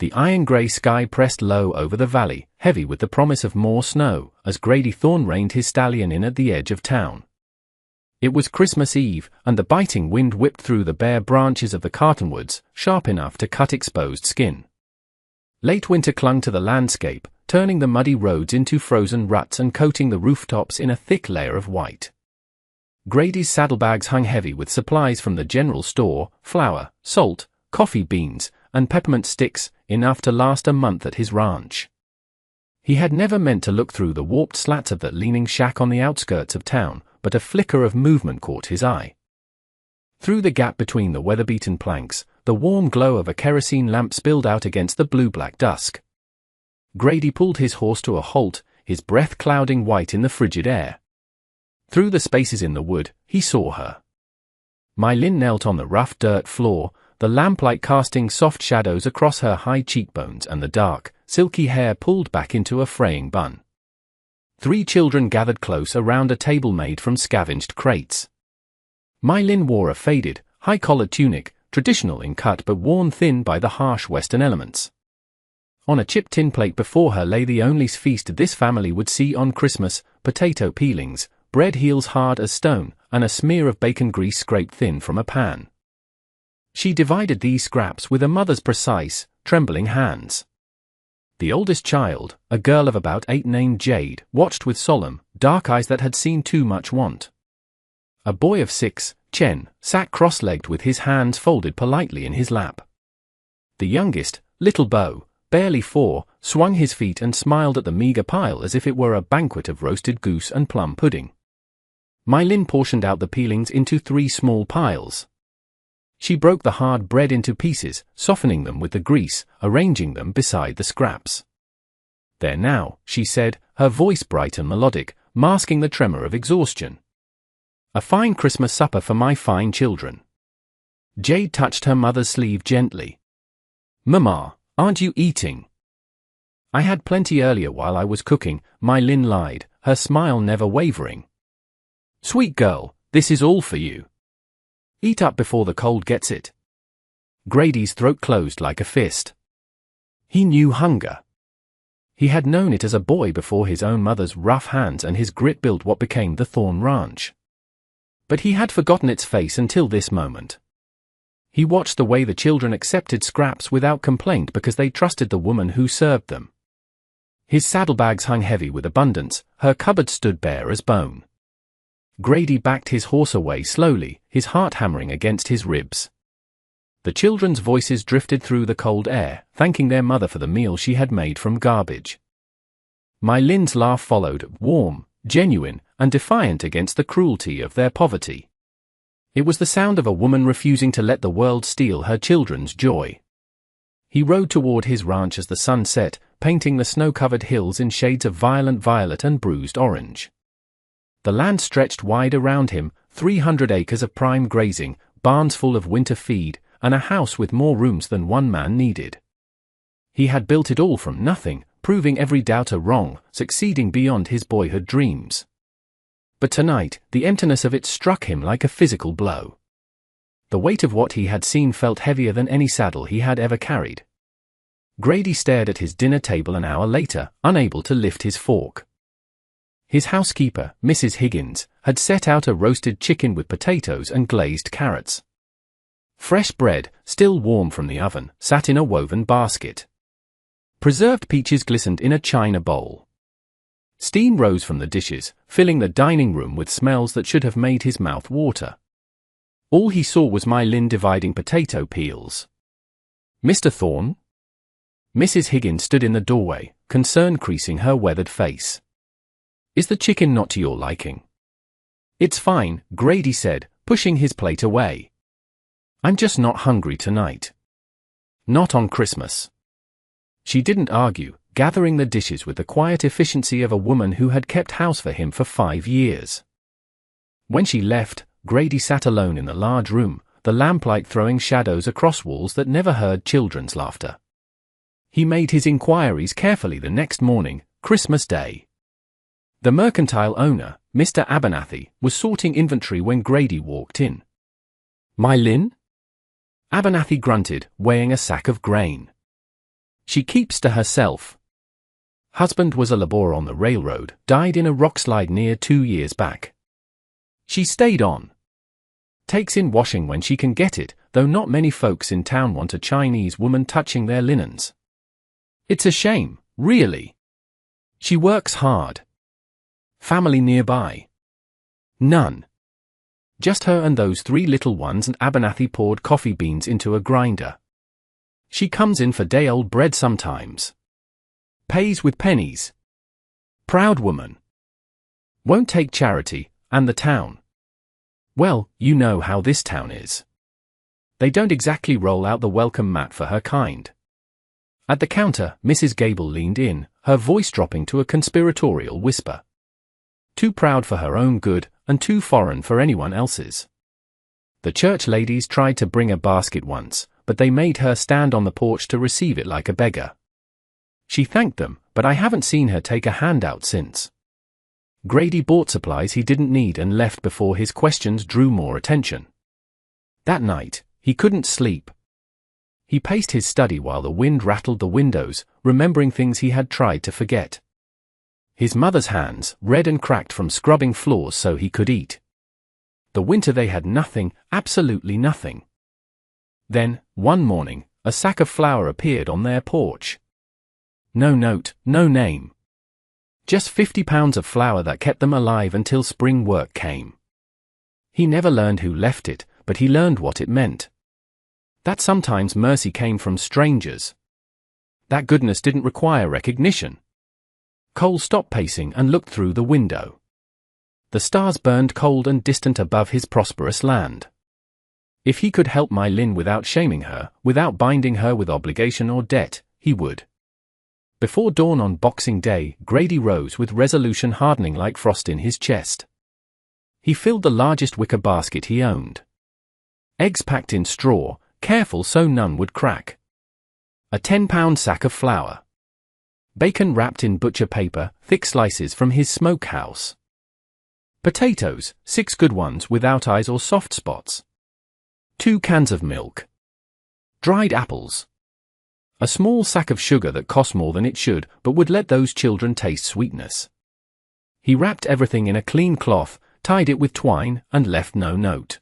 The iron-grey sky pressed low over the valley, heavy with the promise of more snow, as Grady Thorne reined his stallion in at the edge of town. It was Christmas Eve, and the biting wind whipped through the bare branches of the cottonwoods, sharp enough to cut exposed skin. Late winter clung to the landscape, turning the muddy roads into frozen ruts and coating the rooftops in a thick layer of white. Grady's saddlebags hung heavy with supplies from the general store, flour, salt, coffee beans, and peppermint sticks, enough to last a month at his ranch. He had never meant to look through the warped slats of that leaning shack on the outskirts of town, but a flicker of movement caught his eye. Through the gap between the weather-beaten planks, the warm glow of a kerosene lamp spilled out against the blue-black dusk. Grady pulled his horse to a halt, his breath clouding white in the frigid air. Through the spaces in the wood, he saw her. My Lin knelt on the rough dirt floor, the lamplight casting soft shadows across her high cheekbones and the dark, silky hair pulled back into a fraying bun. 3 children gathered close around a table made from scavenged crates. My Lin wore a faded, high-collared tunic, traditional in cut but worn thin by the harsh Western elements. On a chipped tin plate before her lay the only feast this family would see on Christmas: potato peelings, bread heels hard as stone, and a smear of bacon grease scraped thin from a pan. She divided these scraps with a mother's precise, trembling hands. The oldest child, a girl of about 8 named Jade, watched with solemn, dark eyes that had seen too much want. A boy of 6, Chen, sat cross-legged with his hands folded politely in his lap. The youngest, little Bo, barely 4, swung his feet and smiled at the meager pile as if it were a banquet of roasted goose and plum pudding. My Lin portioned out the peelings into 3 small piles. She broke the hard bread into pieces, softening them with the grease, arranging them beside the scraps. "There now," she said, her voice bright and melodic, masking the tremor of exhaustion. "A fine Christmas supper for my fine children." Jade touched her mother's sleeve gently. "Mama, aren't you eating?" "I had plenty earlier while I was cooking," My Lin lied, her smile never wavering. "Sweet girl, this is all for you. Eat up before the cold gets it." Grady's throat closed like a fist. He knew hunger. He had known it as a boy before his own mother's rough hands and his grit built what became the Thorne Ranch. But he had forgotten its face until this moment. He watched the way the children accepted scraps without complaint because they trusted the woman who served them. His saddlebags hung heavy with abundance, her cupboard stood bare as bone. Grady backed his horse away slowly, his heart hammering against his ribs. The children's voices drifted through the cold air, thanking their mother for the meal she had made from garbage. My Lin's laugh followed, warm, genuine, and defiant against the cruelty of their poverty. It was the sound of a woman refusing to let the world steal her children's joy. He rode toward his ranch as the sun set, painting the snow-covered hills in shades of violent violet and bruised orange. The land stretched wide around him, 300 acres of prime grazing, barns full of winter feed, and a house with more rooms than one man needed. He had built it all from nothing, proving every doubter wrong, succeeding beyond his boyhood dreams. But tonight, the emptiness of it struck him like a physical blow. The weight of what he had seen felt heavier than any saddle he had ever carried. Grady stared at his dinner table an hour later, unable to lift his fork. His housekeeper, Mrs. Higgins, had set out a roasted chicken with potatoes and glazed carrots. Fresh bread, still warm from the oven, sat in a woven basket. Preserved peaches glistened in a china bowl. Steam rose from the dishes, filling the dining room with smells that should have made his mouth water. All he saw was My Lin dividing potato peels. "Mr. Thorne?" Mrs. Higgins stood in the doorway, concern creasing her weathered face. "Is the chicken not to your liking?" "It's fine," Grady said, pushing his plate away. "I'm just not hungry tonight." "Not on Christmas." She didn't argue, gathering the dishes with the quiet efficiency of a woman who had kept house for him for 5 years. When she left, Grady sat alone in the large room, the lamplight throwing shadows across walls that never heard children's laughter. He made his inquiries carefully the next morning, Christmas Day. The mercantile owner, Mr. Abernathy, was sorting inventory when Grady walked in. "My Lin?" Abernathy grunted, weighing a sack of grain. She keeps to herself. Husband was a laborer on the railroad, died in a rockslide near 2 years back. She stayed on. Takes in washing when she can get it, though not many folks in town want a Chinese woman touching their linens. It's a shame, really. She works hard. Family nearby? None. Just her and those 3 little ones, and Abernathy poured coffee beans into a grinder. She comes in for day-old bread sometimes. Pays with pennies. Proud woman. Won't take charity, and the town. Well, you know how this town is. They don't exactly roll out the welcome mat for her kind. At the counter, Mrs. Gable leaned in, her voice dropping to a conspiratorial whisper. Too proud for her own good, and too foreign for anyone else's. The church ladies tried to bring a basket once, but they made her stand on the porch to receive it like a beggar. She thanked them, but I haven't seen her take a handout since. Grady bought supplies he didn't need and left before his questions drew more attention. That night, he couldn't sleep. He paced his study while the wind rattled the windows, remembering things he had tried to forget. His mother's hands, red and cracked from scrubbing floors so he could eat. The winter they had nothing, absolutely nothing. Then, one morning, a sack of flour appeared on their porch. No note, no name. Just 50 pounds of flour that kept them alive until spring work came. He never learned who left it, but he learned what it meant. That sometimes mercy came from strangers. That goodness didn't require recognition. Cole stopped pacing and looked through the window. The stars burned cold and distant above his prosperous land. If he could help My Lynn without shaming her, without binding her with obligation or debt, he would. Before dawn on Boxing Day, Grady rose with resolution hardening like frost in his chest. He filled the largest wicker basket he owned. Eggs packed in straw, careful so none would crack. A 10-pound sack of flour. Bacon wrapped in butcher paper, thick slices from his smokehouse. Potatoes, 6 good ones without eyes or soft spots. 2 cans of milk. Dried apples. A small sack of sugar that cost more than it should, but would let those children taste sweetness. He wrapped everything in a clean cloth, tied it with twine, and left no note.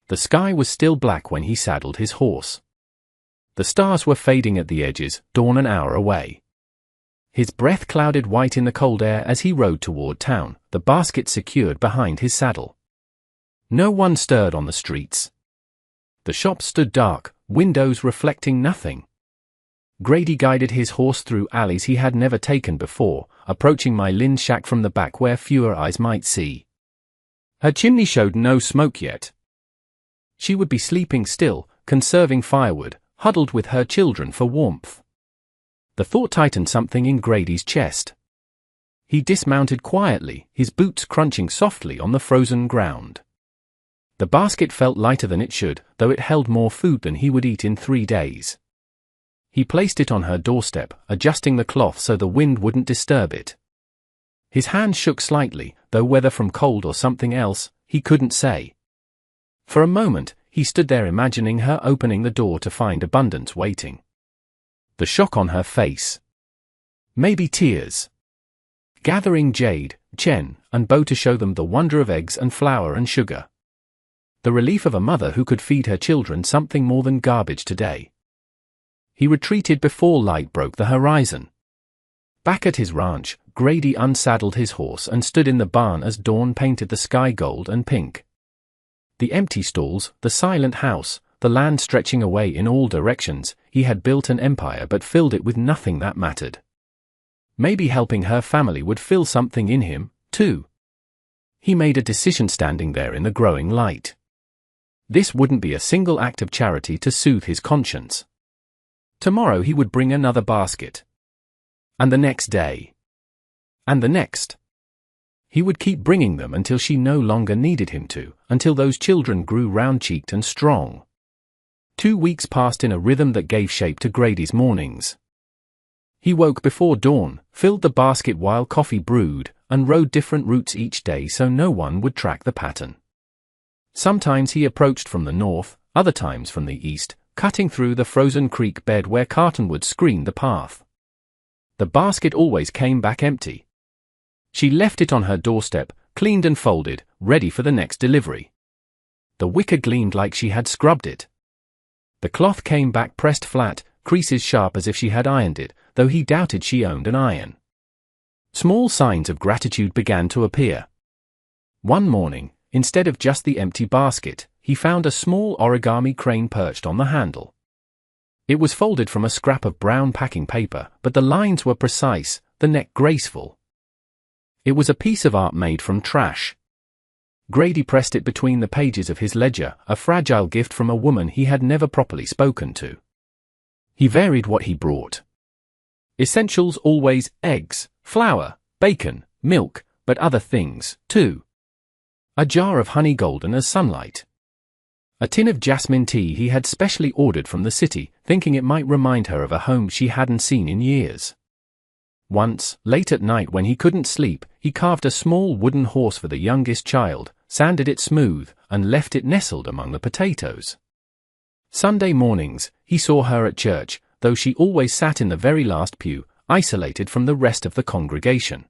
The sky was still black when he saddled his horse. The stars were fading at the edges, dawn an hour away. His breath clouded white in the cold air as he rode toward town, the basket secured behind his saddle. No one stirred on the streets. The shops stood dark, windows reflecting nothing. Grady guided his horse through alleys he had never taken before, approaching My Lynn's shack from the back where fewer eyes might see. Her chimney showed no smoke yet. She would be sleeping still, conserving firewood, huddled with her children for warmth. The thought tightened something in Grady's chest. He dismounted quietly, his boots crunching softly on the frozen ground. The basket felt lighter than it should, though it held more food than he would eat in 3 days. He placed it on her doorstep, adjusting the cloth so the wind wouldn't disturb it. His hand shook slightly, though whether from cold or something else, he couldn't say. For a moment, he stood there imagining her opening the door to find abundance waiting. The shock on her face. Maybe tears. Gathering Jade, Chen, and Bo to show them the wonder of eggs and flour and sugar. The relief of a mother who could feed her children something more than garbage today. He retreated before light broke the horizon. Back at his ranch, Grady unsaddled his horse and stood in the barn as dawn painted the sky gold and pink. The empty stalls, the silent house, the land stretching away in all directions, he had built an empire but filled it with nothing that mattered. Maybe helping her family would fill something in him, too. He made a decision standing there in the growing light. This wouldn't be a single act of charity to soothe his conscience. Tomorrow he would bring another basket. And the next day. And the next. He would keep bringing them until she no longer needed him to, until those children grew round-cheeked and strong. 2 weeks passed in a rhythm that gave shape to Grady's mornings. He woke before dawn, filled the basket while coffee brewed, and rode different routes each day so no one would track the pattern. Sometimes he approached from the north, other times from the east, cutting through the frozen creek bed where cottonwood screened the path. The basket always came back empty. She left it on her doorstep, cleaned and folded, ready for the next delivery. The wicker gleamed like she had scrubbed it. The cloth came back pressed flat, creases sharp as if she had ironed it, though he doubted she owned an iron. Small signs of gratitude began to appear. One morning, instead of just the empty basket, he found a small origami crane perched on the handle. It was folded from a scrap of brown packing paper, but the lines were precise, the neck graceful. It was a piece of art made from trash. Grady pressed it between the pages of his ledger, a fragile gift from a woman he had never properly spoken to. He varied what he brought. Essentials always: eggs, flour, bacon, milk, but other things, too. A jar of honey golden as sunlight. A tin of jasmine tea he had specially ordered from the city, thinking it might remind her of a home she hadn't seen in years. Once, late at night when he couldn't sleep, he carved a small wooden horse for the youngest child, sanded it smooth, and left it nestled among the potatoes. Sunday mornings, he saw her at church, though she always sat in the very last pew, isolated from the rest of the congregation.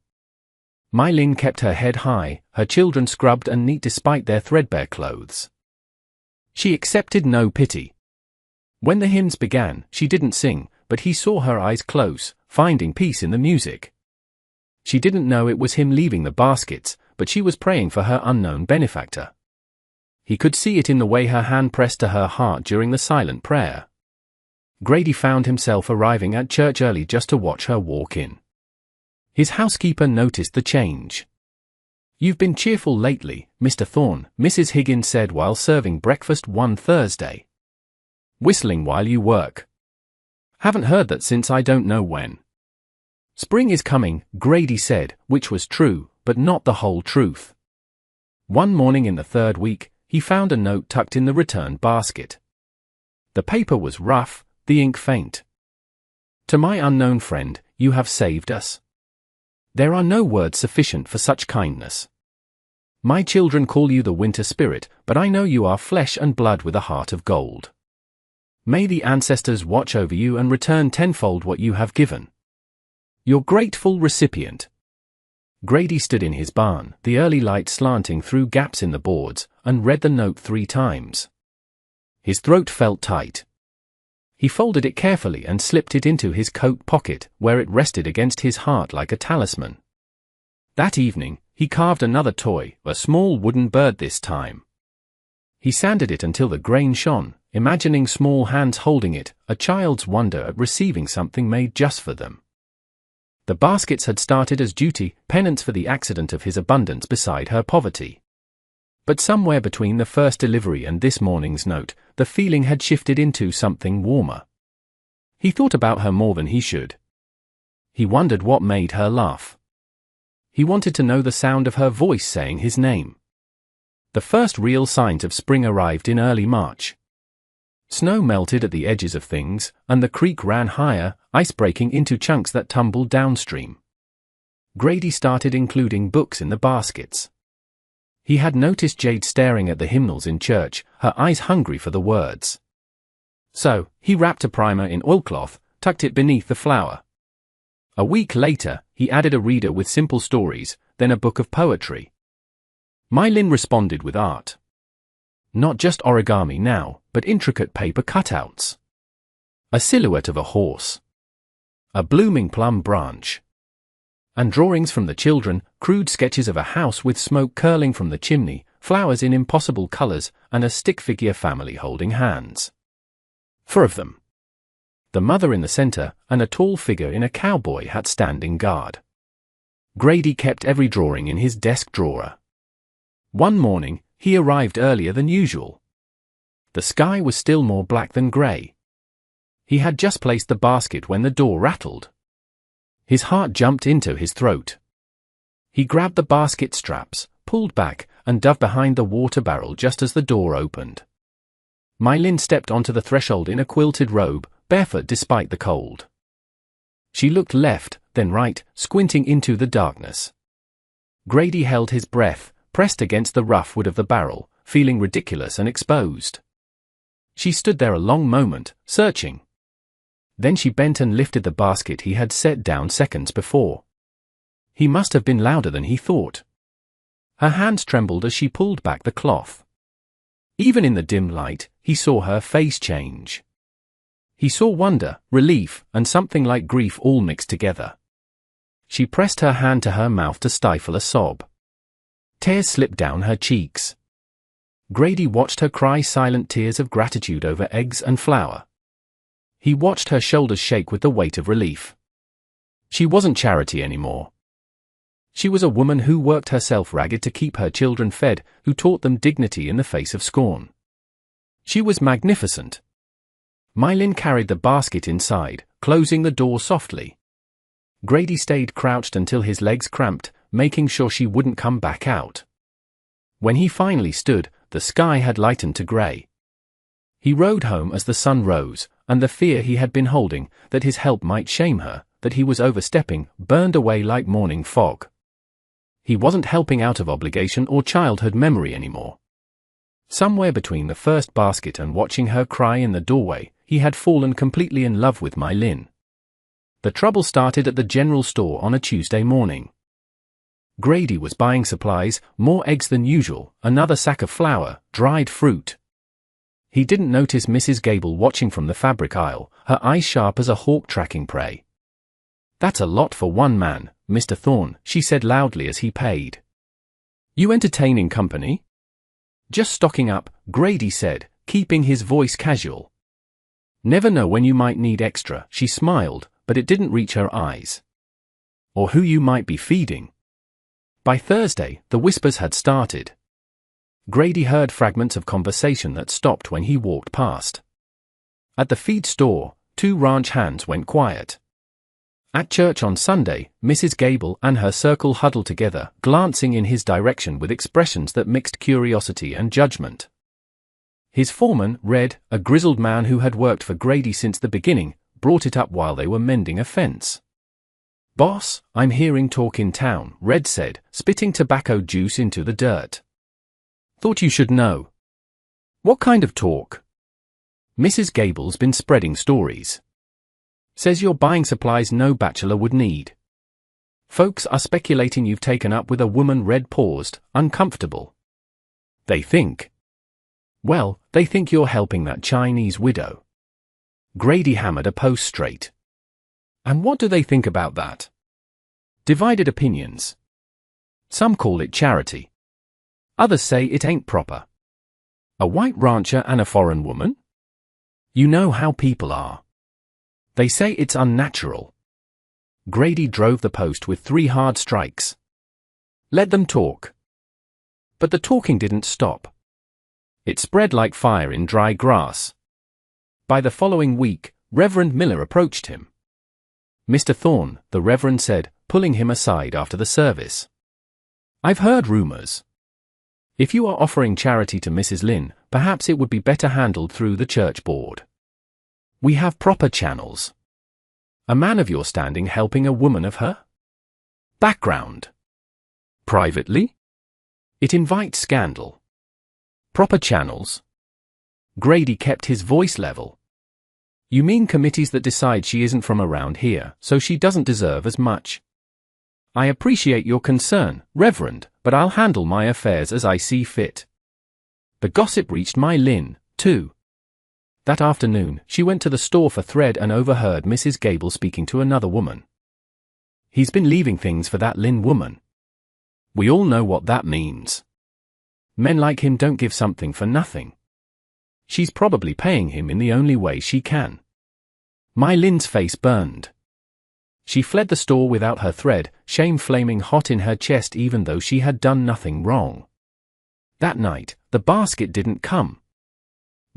Mylin kept her head high, her children scrubbed and neat despite their threadbare clothes. She accepted no pity. When the hymns began, she didn't sing, but he saw her eyes close, finding peace in the music. She didn't know it was him leaving the baskets, but she was praying for her unknown benefactor. He could see it in the way her hand pressed to her heart during the silent prayer. Grady found himself arriving at church early just to watch her walk in. His housekeeper noticed the change. "You've been cheerful lately, Mr. Thorne," Mrs. Higgins said while serving breakfast one Thursday. "Whistling while you work. Haven't heard that since I don't know when." "Spring is coming," Grady said, which was true, but not the whole truth. One morning in the third week, he found a note tucked in the return basket. The paper was rough, the ink faint. "To my unknown friend, you have saved us. There are no words sufficient for such kindness. My children call you the winter spirit, but I know you are flesh and blood with a heart of gold. May the ancestors watch over you and return tenfold what you have given. Your grateful recipient." Grady stood in his barn, the early light slanting through gaps in the boards, and read the note 3 times. His throat felt tight. He folded it carefully and slipped it into his coat pocket, where it rested against his heart like a talisman. That evening, he carved another toy, a small wooden bird this time. He sanded it until the grain shone, imagining small hands holding it, a child's wonder at receiving something made just for them. The baskets had started as duty, penance for the accident of his abundance beside her poverty. But somewhere between the first delivery and this morning's note, the feeling had shifted into something warmer. He thought about her more than he should. He wondered what made her laugh. He wanted to know the sound of her voice saying his name. The first real signs of spring arrived in early March. Snow melted at the edges of things, and the creek ran higher, ice breaking into chunks that tumbled downstream. Grady started including books in the baskets. He had noticed Jade staring at the hymnals in church, her eyes hungry for the words. So, he wrapped a primer in oilcloth, tucked it beneath the flower. A week later, he added a reader with simple stories, then a book of poetry. Mylin responded with art. Not just origami now, but intricate paper cutouts. A silhouette of a horse. A blooming plum branch. And drawings from the children, crude sketches of a house with smoke curling from the chimney, flowers in impossible colors, and a stick figure family holding hands. 4 of them. The mother in the center, and a tall figure in a cowboy hat standing guard. Grady kept every drawing in his desk drawer. One morning, he arrived earlier than usual. The sky was still more black than gray. He had just placed the basket when the door rattled. His heart jumped into his throat. He grabbed the basket straps, pulled back, and dove behind the water barrel just as the door opened. Mylin stepped onto the threshold in a quilted robe, barefoot despite the cold. She looked left, then right, squinting into the darkness. Grady held his breath, pressed against the rough wood of the barrel, feeling ridiculous and exposed. She stood there a long moment, searching. Then she bent and lifted the basket he had set down seconds before. He must have been louder than he thought. Her hands trembled as she pulled back the cloth. Even in the dim light, he saw her face change. He saw wonder, relief, and something like grief all mixed together. She pressed her hand to her mouth to stifle a sob. Tears slipped down her cheeks. Grady watched her cry silent tears of gratitude over eggs and flour. He watched her shoulders shake with the weight of relief. She wasn't Charity anymore. She was a woman who worked herself ragged to keep her children fed, who taught them dignity in the face of scorn. She was magnificent. My Lynn carried the basket inside, closing the door softly. Grady stayed crouched until his legs cramped, making sure she wouldn't come back out. When he finally stood, the sky had lightened to grey. He rode home as the sun rose, and the fear he had been holding, that his help might shame her, that he was overstepping, burned away like morning fog. He wasn't helping out of obligation or childhood memory anymore. Somewhere between the first basket and watching her cry in the doorway, he had fallen completely in love with My Lynn. The trouble started at the general store on a Tuesday morning. Grady was buying supplies, more eggs than usual, another sack of flour, dried fruit. He didn't notice Mrs. Gable watching from the fabric aisle, her eyes sharp as a hawk tracking prey. "That's a lot for one man, Mr. Thorne," she said loudly as he paid. "You entertaining company?" "Just stocking up," Grady said, keeping his voice casual. "Never know when you might need extra," she smiled, but it didn't reach her eyes. "Or who you might be feeding." By Thursday, the whispers had started. Grady heard fragments of conversation that stopped when he walked past. At the feed store, 2 ranch hands went quiet. At church on Sunday, Mrs. Gable and her circle huddled together, glancing in his direction with expressions that mixed curiosity and judgment. His foreman, Red, a grizzled man who had worked for Grady since the beginning, brought it up while they were mending a fence. "Boss, I'm hearing talk in town," Red said, spitting tobacco juice into the dirt. "Thought you should know." "What kind of talk?" "Mrs. Gable's been spreading stories. Says you're buying supplies no bachelor would need. Folks are speculating you've taken up with a woman." Red paused, uncomfortable. "They think." "Well, they think you're helping that Chinese widow." Grady hammered a post straight. "And what do they think about that?" "Divided opinions. Some call it charity. Others say it ain't proper. A white rancher and a foreign woman? You know how people are. They say it's unnatural." Grady drove the post with 3 hard strikes. "Let them talk." But the talking didn't stop. It spread like fire in dry grass. By the following week, Reverend Miller approached him. "Mr. Thorne," the Reverend said, pulling him aside after the service. "I've heard rumors. If you are offering charity to Mrs. Lynn, perhaps it would be better handled through the church board. We have proper channels. A man of your standing helping a woman of her background privately? It invites scandal. Proper channels." Grady kept his voice level. "You mean committees that decide she isn't from around here, so she doesn't deserve as much? I appreciate your concern, Reverend, but I'll handle my affairs as I see fit." The gossip reached My Lynn, too. That afternoon, she went to the store for thread and overheard Mrs. Gable speaking to another woman. "He's been leaving things for that Lynn woman. We all know what that means. Men like him don't give something for nothing. She's probably paying him in the only way she can." My Lynn's face burned. She fled the store without her thread, shame flaming hot in her chest even though she had done nothing wrong. That night, the basket didn't come.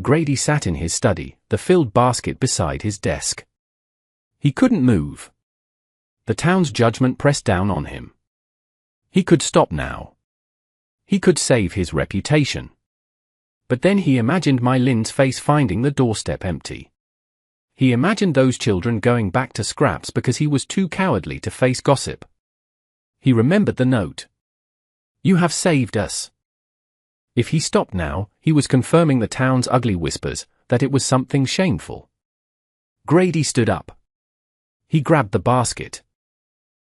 Grady sat in his study, the filled basket beside his desk. He couldn't move. The town's judgment pressed down on him. He could stop now. He could save his reputation. But then he imagined My Lynn's face finding the doorstep empty. He imagined those children going back to scraps because he was too cowardly to face gossip. He remembered the note. "You have saved us." If he stopped now, he was confirming the town's ugly whispers, that it was something shameful. Grady stood up. He grabbed the basket.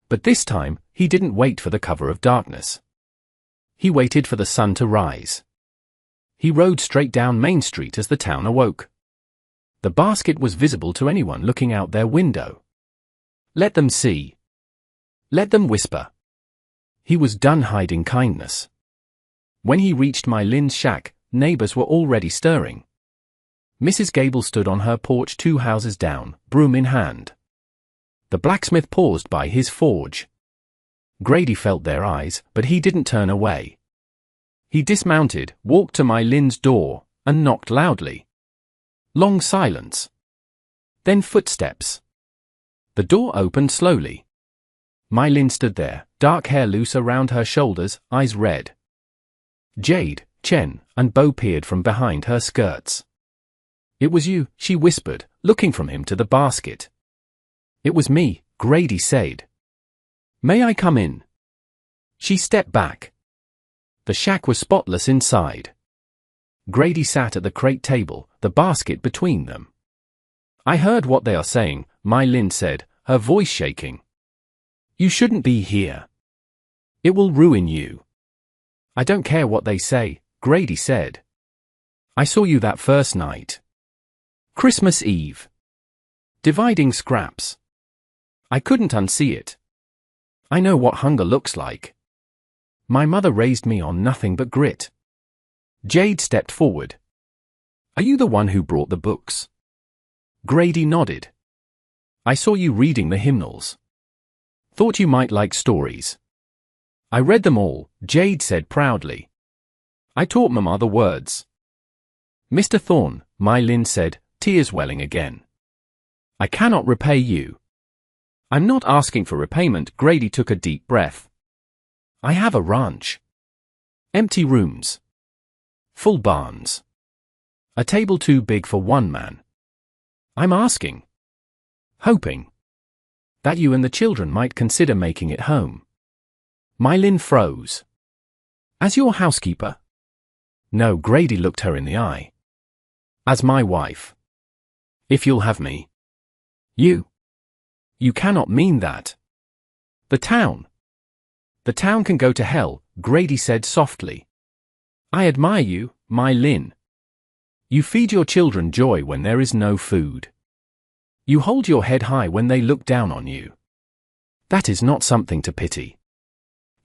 But this time, he didn't wait for the cover of darkness. He waited for the sun to rise. He rode straight down Main Street as the town awoke. The basket was visible to anyone looking out their window. Let them see. Let them whisper. He was done hiding kindness. When he reached My Lin's shack, neighbors were already stirring. Mrs. Gable stood on her porch 2 houses down, broom in hand. The blacksmith paused by his forge. Grady felt their eyes, but he didn't turn away. He dismounted, walked to My Lin's door, and knocked loudly. Long silence. Then footsteps. The door opened slowly. My Lin stood there, dark hair loose around her shoulders, eyes red. Jade, Chen, and Bo peered from behind her skirts. "It was you," she whispered, looking from him to the basket. "It was me," Grady said. "May I come in?" She stepped back. The shack was spotless inside. Grady sat at the crate table, the basket between them. "I heard what they are saying," My Lin said, her voice shaking. "You shouldn't be here. It will ruin you." "I don't care what they say," Grady said. "I saw you that first night. Christmas Eve. Dividing scraps. I couldn't unsee it. I know what hunger looks like. My mother raised me on nothing but grit." Jade stepped forward. "Are you the one who brought the books?" Grady nodded. "I saw you reading the hymnals. Thought you might like stories." "I read them all," Jade said proudly. "I taught Mama the words." "Mr. Thorne," My Lin said, tears welling again. "I cannot repay you." "I'm not asking for repayment," Grady took a deep breath. "I have a ranch. Empty rooms. Full barns. A table too big for one man. I'm asking, hoping, that you and the children might consider making it home." My Lin froze. "As your housekeeper?" "No," Grady looked her in the eye. "As my wife. If you'll have me." You cannot mean that." The town can go to hell," Grady said softly. "I admire you, My Lin. You feed your children joy when there is no food. You hold your head high when they look down on you. That is not something to pity.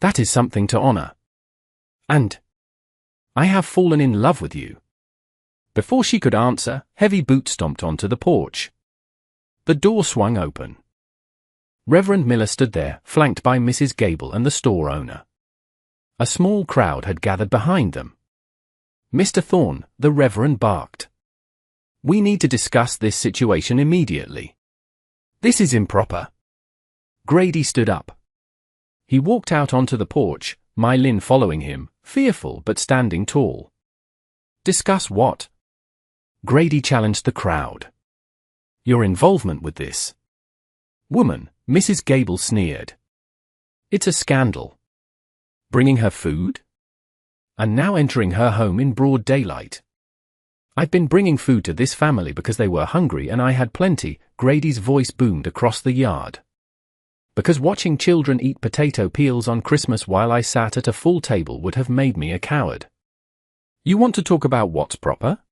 That is something to honor. And I have fallen in love with you." Before she could answer, heavy boots stomped onto the porch. The door swung open. Reverend Miller stood there, flanked by Mrs. Gable and the store owner. A small crowd had gathered behind them. "Mr. Thorne," the Reverend barked. "We need to discuss this situation immediately. This is improper." Grady stood up. He walked out onto the porch, My Lin following him, fearful but standing tall. "Discuss what?" Grady challenged the crowd. "Your involvement with this woman," Mrs. Gable sneered. "It's a scandal. Bringing her food? And now entering her home in broad daylight. I've been bringing food to this family because they were hungry and I had plenty," Grady's voice boomed across the yard. "Because watching children eat potato peels on Christmas while I sat at a full table would have made me a coward." "You want to talk about what's proper?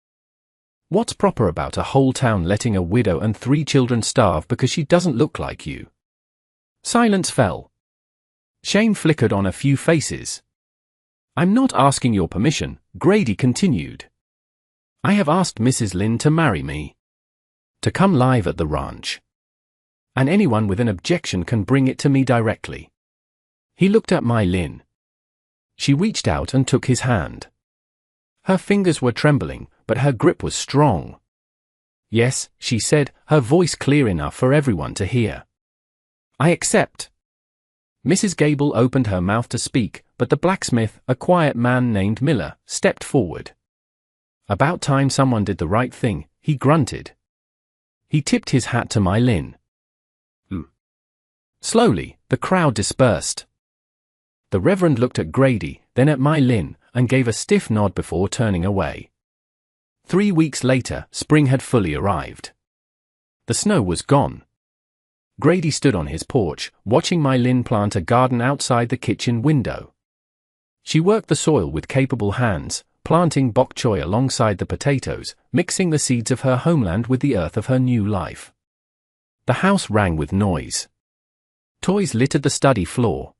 What's proper about a whole town letting a widow and 3 children starve because she doesn't look like you?" Silence fell. Shame flickered on a few faces. "I'm not asking your permission," Grady continued. "I have asked Mrs. Lin to marry me. To come live at the ranch. And anyone with an objection can bring it to me directly." He looked at My Lin. She reached out and took his hand. Her fingers were trembling, but her grip was strong. "Yes," she said, her voice clear enough for everyone to hear. "I accept." Mrs. Gable opened her mouth to speak, but the blacksmith, a quiet man named Miller, stepped forward. "About time someone did the right thing," he grunted. He tipped his hat to My Lin. Slowly, the crowd dispersed. The Reverend looked at Grady, then at My Lin, and gave a stiff nod before turning away. 3 weeks later, spring had fully arrived. The snow was gone. Grady stood on his porch, watching My Lin plant a garden outside the kitchen window. She worked the soil with capable hands, planting bok choy alongside the potatoes, mixing the seeds of her homeland with the earth of her new life. The house rang with noise. Toys littered the study floor.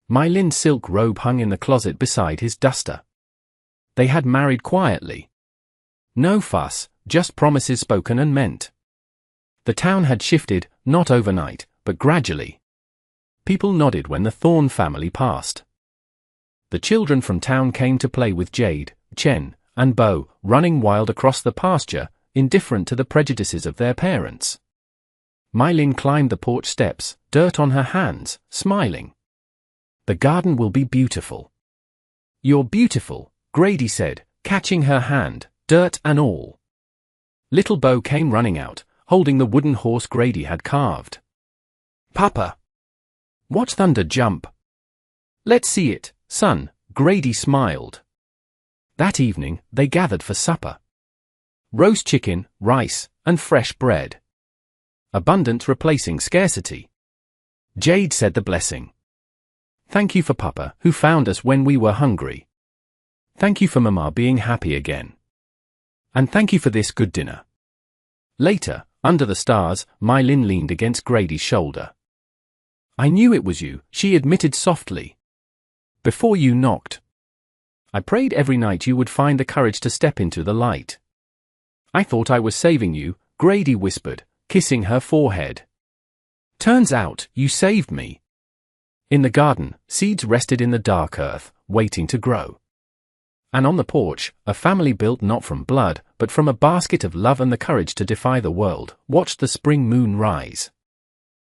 My Lin's silk robe hung in the closet beside his duster. They had married quietly. No fuss, just promises spoken and meant. The town had shifted, not overnight, but gradually. People nodded when the Thorne family passed. The children from town came to play with Jade, Chen, and Bo, running wild across the pasture, indifferent to the prejudices of their parents. My Lin climbed the porch steps, dirt on her hands, smiling. The garden will be beautiful. You're beautiful, Grady said, catching her hand, dirt and all. Little Bo came running out, holding the wooden horse Grady had carved. Papa! Watch thunder jump. Let's see it, son, Grady smiled. That evening, they gathered for supper. Roast chicken, rice, and fresh bread. Abundance replacing scarcity. Jade said the blessing. Thank you for Papa, who found us when we were hungry. Thank you for Mama being happy again. And thank you for this good dinner. Later, under the stars, My Lin leaned against Grady's shoulder. I knew it was you, she admitted softly. Before you knocked. I prayed every night you would find the courage to step into the light. I thought I was saving you, Grady whispered, kissing her forehead. Turns out, you saved me. In the garden, seeds rested in the dark earth, waiting to grow. And on the porch, a family built not from blood, but from a basket of love and the courage to defy the world, watched the spring moon rise.